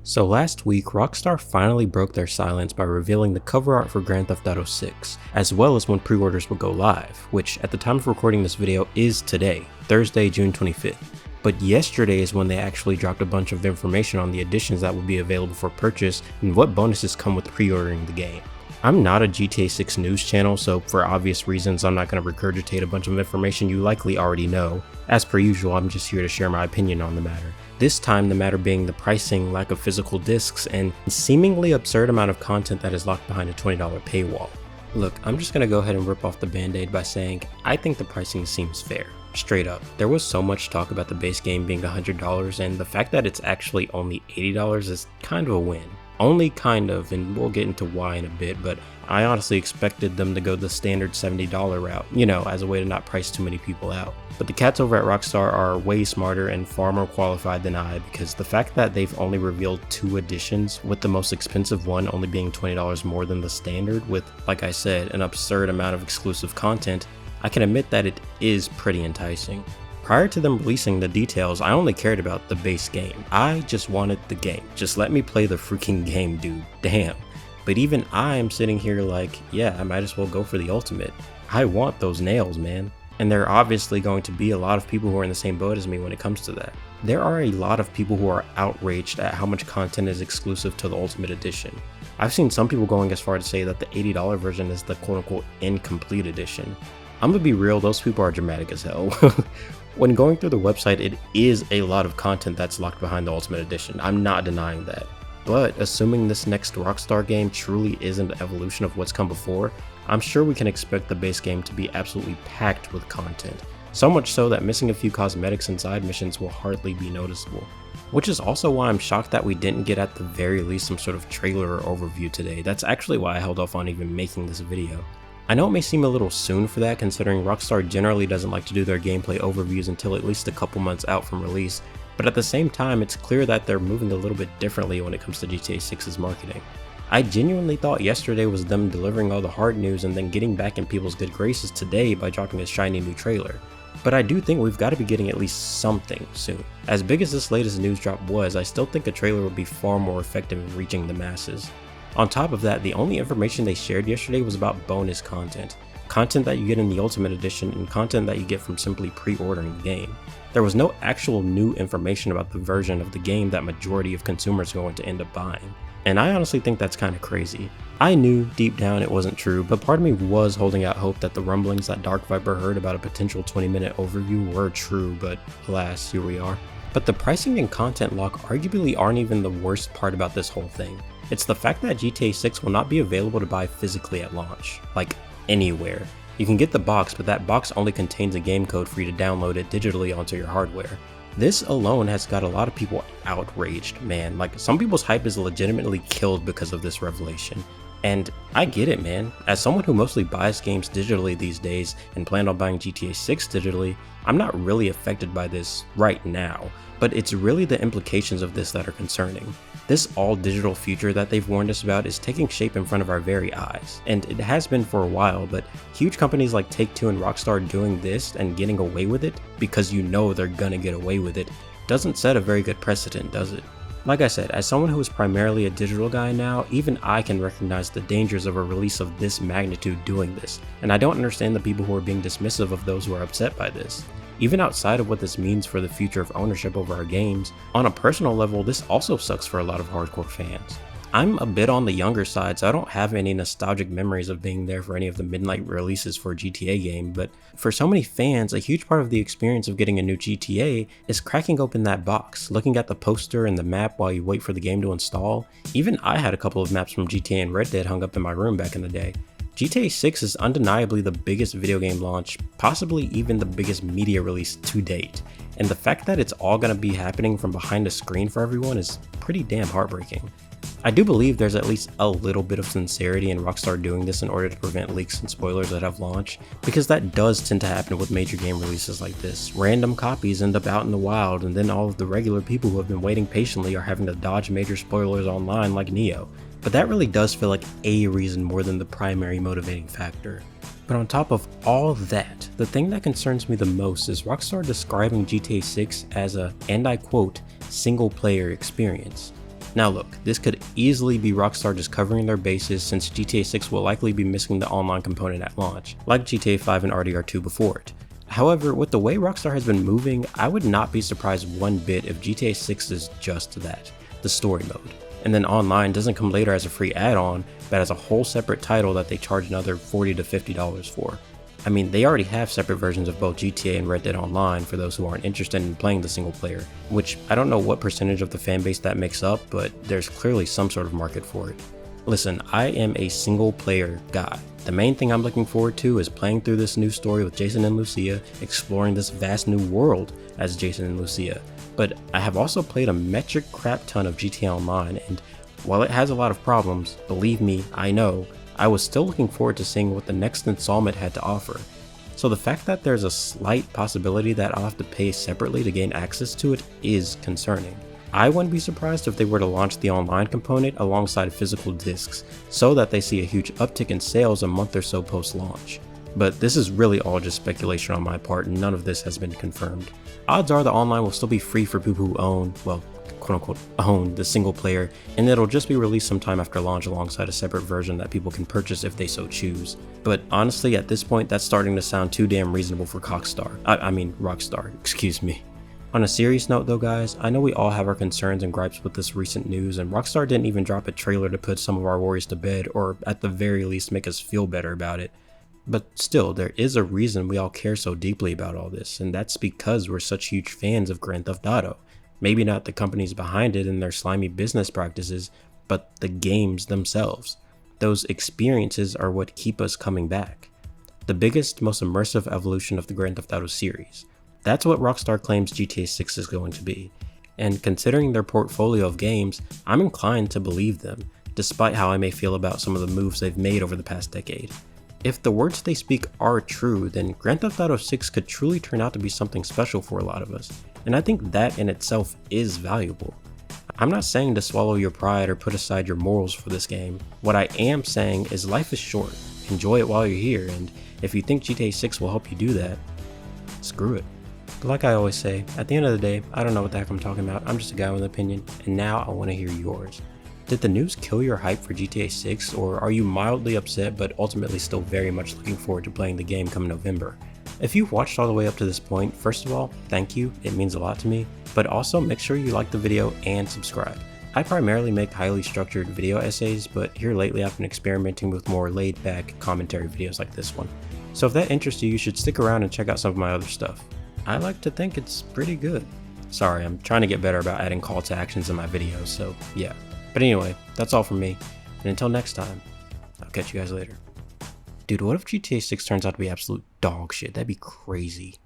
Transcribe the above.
So last week, Rockstar finally broke their silence by revealing the cover art for Grand Theft Auto 6, as well as when pre-orders will go live, which at the time of recording this video is today, Thursday, June 25th. But yesterday is when they actually dropped a bunch of information on the additions that will be available for purchase and what bonuses come with pre-ordering the game. I'm not a GTA 6 news channel, so for obvious reasons I'm not going to regurgitate a bunch of information you likely already know. As per usual, I'm just here to share my opinion on the matter. This time the matter being the pricing, lack of physical discs, and seemingly absurd amount of content that is locked behind a $20 paywall. Look, I'm just going to go ahead and rip off the band-aid by saying I think the pricing seems fair. Straight up. There was so much talk about the base game being $100, and the fact that it's actually only $80 is kind of a win. Only kind of, and we'll get into why in a bit, but I honestly expected them to go the standard $70 route, as a way to not price too many people out. But the cats over at Rockstar are way smarter and far more qualified than I, because the fact that they've only revealed 2 editions, with the most expensive one only being $20 more than the standard, with, like I said, an absurd amount of exclusive content, I can admit that it is pretty enticing. Prior to them releasing the details, I only cared about the base game. I just wanted the game. Just let me play the freaking game, dude. Damn. But even I am sitting here like, yeah, I might as well go for the ultimate. I want those nails, man. And there are obviously going to be a lot of people who are in the same boat as me when it comes to that. There are a lot of people who are outraged at how much content is exclusive to the Ultimate Edition. I've seen some people going as far to say that the $80 version is the quote-unquote incomplete edition. I'm gonna be real, those people are dramatic as hell. When going through the website, it is a lot of content that's locked behind the Ultimate Edition. I'm not denying that. But assuming this next Rockstar game truly is an evolution of what's come before, I'm sure we can expect the base game to be absolutely packed with content. So much so that missing a few cosmetics and side missions will hardly be noticeable. Which is also why I'm shocked that we didn't get at the very least some sort of trailer or overview today. That's actually why I held off on even making this video. I know it may seem a little soon for that, considering Rockstar generally doesn't like to do their gameplay overviews until at least a couple months out from release, but at the same time it's clear that they're moving a little bit differently when it comes to GTA 6's marketing. I genuinely thought yesterday was them delivering all the hard news and then getting back in people's good graces today by dropping a shiny new trailer. But I do think we've got to be getting at least something soon. As big as this latest news drop was, I still think a trailer would be far more effective in reaching the masses. On top of that, the only information they shared yesterday was about bonus content. Content that you get in the Ultimate Edition and content that you get from simply pre-ordering the game. There was no actual new information about the version of the game that majority of consumers are going to end up buying. And I honestly think that's kind of crazy. I knew deep down it wasn't true, but part of me was holding out hope that the rumblings that Dark Viper heard about a potential 20-minute overview were true, but alas, here we are. But the pricing and content lock arguably aren't even the worst part about this whole thing. It's the fact that GTA 6 will not be available to buy physically at launch, like anywhere. You can get the box, but that box only contains a game code for you to download it digitally onto your hardware. This alone has got a lot of people outraged, man. Like, some people's hype is legitimately killed because of this revelation. And I get it, man. As someone who mostly buys games digitally these days and planned on buying GTA 6 digitally, I'm not really affected by this right now, but it's really the implications of this that are concerning. This all-digital future that they've warned us about is taking shape in front of our very eyes, and it has been for a while, but huge companies like Take-Two and Rockstar doing this and getting away with it, because you know they're gonna get away with it, doesn't set a very good precedent, does it? Like I said, as someone who is primarily a digital guy now, even I can recognize the dangers of a release of this magnitude doing this, and I don't understand the people who are being dismissive of those who are upset by this. Even outside of what this means for the future of ownership over our games, on a personal level, this also sucks for a lot of hardcore fans. I'm a bit on the younger side, so I don't have any nostalgic memories of being there for any of the midnight releases for a GTA game, but for so many fans, a huge part of the experience of getting a new GTA is cracking open that box, looking at the poster and the map while you wait for the game to install. Even I had a couple of maps from GTA and Red Dead hung up in my room back in the day. GTA 6 is undeniably the biggest video game launch, possibly even the biggest media release to date, and the fact that it's all going to be happening from behind a screen for everyone is pretty damn heartbreaking. I do believe there's at least a little bit of sincerity in Rockstar doing this in order to prevent leaks and spoilers that have launched, because that does tend to happen with major game releases like this. Random copies end up out in the wild, and then all of the regular people who have been waiting patiently are having to dodge major spoilers online like Neo. But that really does feel like a reason more than the primary motivating factor. But on top of all that, the thing that concerns me the most is Rockstar describing GTA 6 as a, and I quote, single player experience. Now look, this could easily be Rockstar just covering their bases since GTA 6 will likely be missing the online component at launch, like GTA 5 and RDR2 before it. However, with the way Rockstar has been moving, I would not be surprised one bit if GTA 6 is just that, the story mode. And then online doesn't come later as a free add-on, but as a whole separate title that they charge another $40 to $50 for. I mean, they already have separate versions of both GTA and Red Dead Online for those who aren't interested in playing the single player, which I don't know what percentage of the fanbase that makes up, but there's clearly some sort of market for it. Listen, I am a single player guy. The main thing I'm looking forward to is playing through this new story with Jason and Lucia, exploring this vast new world as Jason and Lucia. But I have also played a metric crap ton of GTA Online, and while it has a lot of problems, believe me, I know, I was still looking forward to seeing what the next installment had to offer. So the fact that there's a slight possibility that I'll have to pay separately to gain access to it is concerning. I wouldn't be surprised if they were to launch the online component alongside physical discs, so that they see a huge uptick in sales a month or so post-launch. But this is really all just speculation on my part, and none of this has been confirmed. Odds are the online will still be free for people who own, well, quote-unquote own the single player, and it'll just be released sometime after launch alongside a separate version that people can purchase if they so choose. But honestly, at this point, that's starting to sound too damn reasonable for Rockstar, excuse me. On a serious note though guys, I know we all have our concerns and gripes with this recent news, and Rockstar didn't even drop a trailer to put some of our worries to bed, or at the very least make us feel better about it. But still, there is a reason we all care so deeply about all this, and that's because we're such huge fans of Grand Theft Auto. Maybe not the companies behind it and their slimy business practices, but the games themselves. Those experiences are what keep us coming back. The biggest, most immersive evolution of the Grand Theft Auto series. That's what Rockstar claims GTA 6 is going to be. And considering their portfolio of games, I'm inclined to believe them, despite how I may feel about some of the moves they've made over the past decade. If the words they speak are true, then Grand Theft Auto 6 could truly turn out to be something special for a lot of us, and I think that in itself is valuable. I'm not saying to swallow your pride or put aside your morals for this game. What I am saying is life is short, enjoy it while you're here, and if you think GTA 6 will help you do that, screw it. But like I always say, at the end of the day, I don't know what the heck I'm talking about, I'm just a guy with an opinion, and now I want to hear yours. Did the news kill your hype for GTA 6, or are you mildly upset but ultimately still very much looking forward to playing the game come November? If you've watched all the way up to this point, first of all, thank you, it means a lot to me, but also make sure you like the video and subscribe. I primarily make highly structured video essays, but here lately I've been experimenting with more laid back commentary videos like this one. So if that interests you, you should stick around and check out some of my other stuff. I like to think it's pretty good. Sorry, I'm trying to get better about adding call to actions in my videos, so yeah. But anyway, that's all from me, and until next time, I'll catch you guys later. Dude, what if GTA 6 turns out to be absolute dog shit? That'd be crazy.